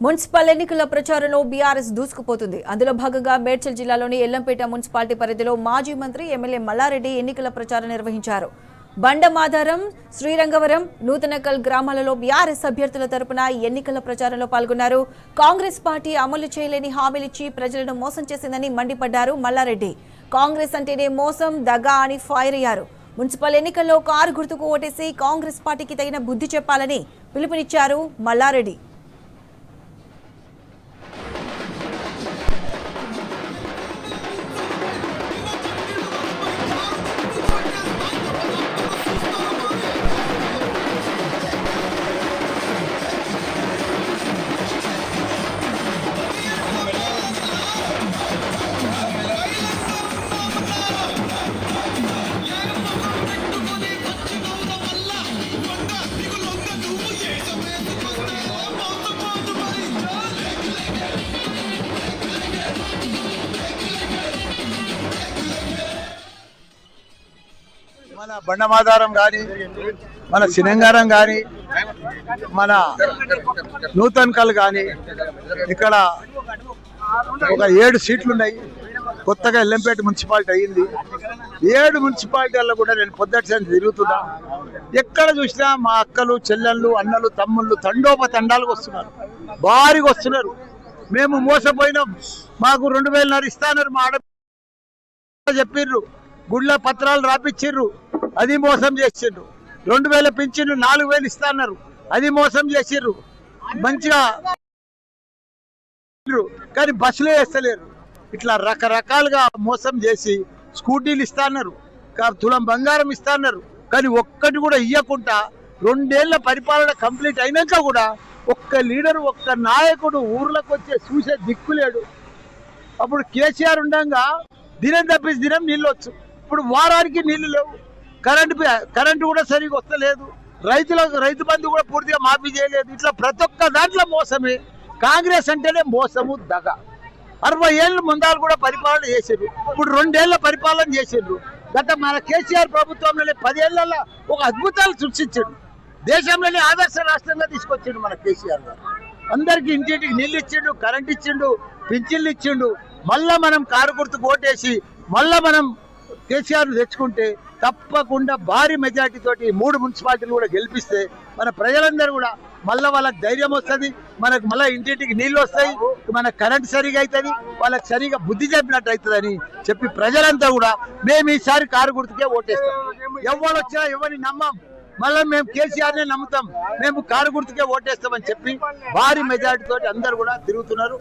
Municipal ఎన్నికల ప్రచారంలో BRS దూసుకుపోతుంది. అందులో భాగంగా మేడ్చల్ జిల్లాలోని ఎల్లంపేట మున్సిపాలిటీ పరిధిలో మాజీ మంత్రి ఎమ్మెల్యే మల్లారెడ్డి ఎన్నికల ప్రచారం నిర్వహించారు. బండమాధారం, శ్రీరంగవరం, నూతనకల్ గ్రామాలలో బీఆర్ఎస్ అభ్యర్థుల తరపున ఎన్నికల ప్రచారంలో పాల్గొన్నారు. కాంగ్రెస్ పార్టీ అమలు చేయలేని హామీలిచ్చి ప్రజలను మోసం చేసిందని మండిపడ్డారు మల్లారెడ్డి. కాంగ్రెస్ అంటేనే మోసం, దగా అని ఫైర్ అయ్యారు. మున్సిపల్ ఎన్నికల్లో కారు గుర్తుకు ఓటేసి కాంగ్రెస్ పార్టీకి తగిన బుద్ధి చెప్పాలని పిలుపునిచ్చారు మల్లారెడ్డి. మన బండమాధారం కానీ, మన సినంగారం కానీ, మన నూతన్కల్ కానీ, ఇక్కడ ఒక 7 సీట్లు ఉన్నాయి. కొత్తగా ఎల్లంపేట మున్సిపాలిటీ అయ్యింది. 7 మున్సిపాలిటీల్లో కూడా నేను పొద్దుటి తిరుగుతున్నా. ఎక్కడ చూసినా మా అక్కలు, చెల్లెళ్ళు, అన్నలు, తమ్ముళ్ళు తండోపతండాలకు వస్తున్నారు, భారీగా వస్తున్నారు. మేము మోసపోయినాం, మాకు 2,000 ఇస్తానన్నారు, మా ఆడ చెప్పిర్రు, గుళ్ళ పత్రాలు రాపిచ్చిర్రు, అది మోసం చేసిండ్రు. 2,000 పింఛన్లు 4,000 ఇస్తాన్నారు, అది మోసం చేసిర్రు. మంచిగా కానీ బస్సులే వేస్తలేరు. ఇట్లా రకరకాలుగా మోసం చేసి స్కూటీలు ఇస్తాన్నారు, తులం బంగారం ఇస్తాన్నారు. కానీ ఒక్కటి కూడా ఇవ్వకుండా 2 ఏళ్ల పరిపాలన కంప్లీట్ అయినాక కూడా ఒక్క లీడరు, ఒక్క నాయకుడు ఊర్లకు వచ్చే చూసే దిక్కులేడు. అప్పుడు కేసీఆర్ ఉండగా దినం తప్పించి దినం నీళ్ళు వచ్చు. ఇప్పుడు వారానికి నీళ్లు లేవు, కరెంటు కూడా సరిగా వస్తలేదు, రైతు బంధు కూడా పూర్తిగా మాఫీ చేయలేదు. ఇట్లా ప్రతి ఒక్క దాంట్లో మోసమే. కాంగ్రెస్ అంటేనే మోసము, దగ. 60 ఏళ్ళు ముందాలు కూడా పరిపాలన చేసిండ్రు, ఇప్పుడు 2 ఏళ్ల పరిపాలన చేసిండ్రు. గత మన కేసీఆర్ ప్రభుత్వంలోనే 10 ఏళ్లలో ఒక అద్భుతాలు సృష్టించిండు. దేశంలోనే ఆదర్శ రాష్ట్రంగా తీసుకొచ్చిండు మన కేసీఆర్ గారు. అందరికి ఇంటింటికి నీళ్ళు ఇచ్చిండు, కరెంట్ ఇచ్చిండు, పింఛన్లు ఇచ్చిండు. మళ్ళా మనం కారు గుర్తుకు ఓటేసి మళ్ళా మనం కేసీఆర్ తెచ్చుకుంటే తప్పకుండా భారీ మెజార్టీ తోటి 3 మున్సిపాలిటీలు కూడా గెలిపిస్తే మన ప్రజలందరూ కూడా మళ్ళీ వాళ్ళకి ధైర్యం వస్తుంది, మనకు మళ్ళీ ఇంటింటికి నీళ్ళు వస్తాయి, మన కరెంట్ సరిగా అవుతుంది, వాళ్ళకి సరిగా బుద్ధి చెప్పినట్టు అవుతుందని చెప్పి ప్రజలంతా కూడా మేము ఈసారి కారు గుర్తుకే ఓటేస్తాం. ఎవరు వచ్చినా ఎవరిని నమ్మం, మళ్ళీ మేము కేసీఆర్నే నమ్ముతాం, మేము కారు గుర్తుకే ఓటేస్తామని చెప్పి భారీ మెజార్టీ తోటి అందరు కూడా తిరుగుతున్నారు.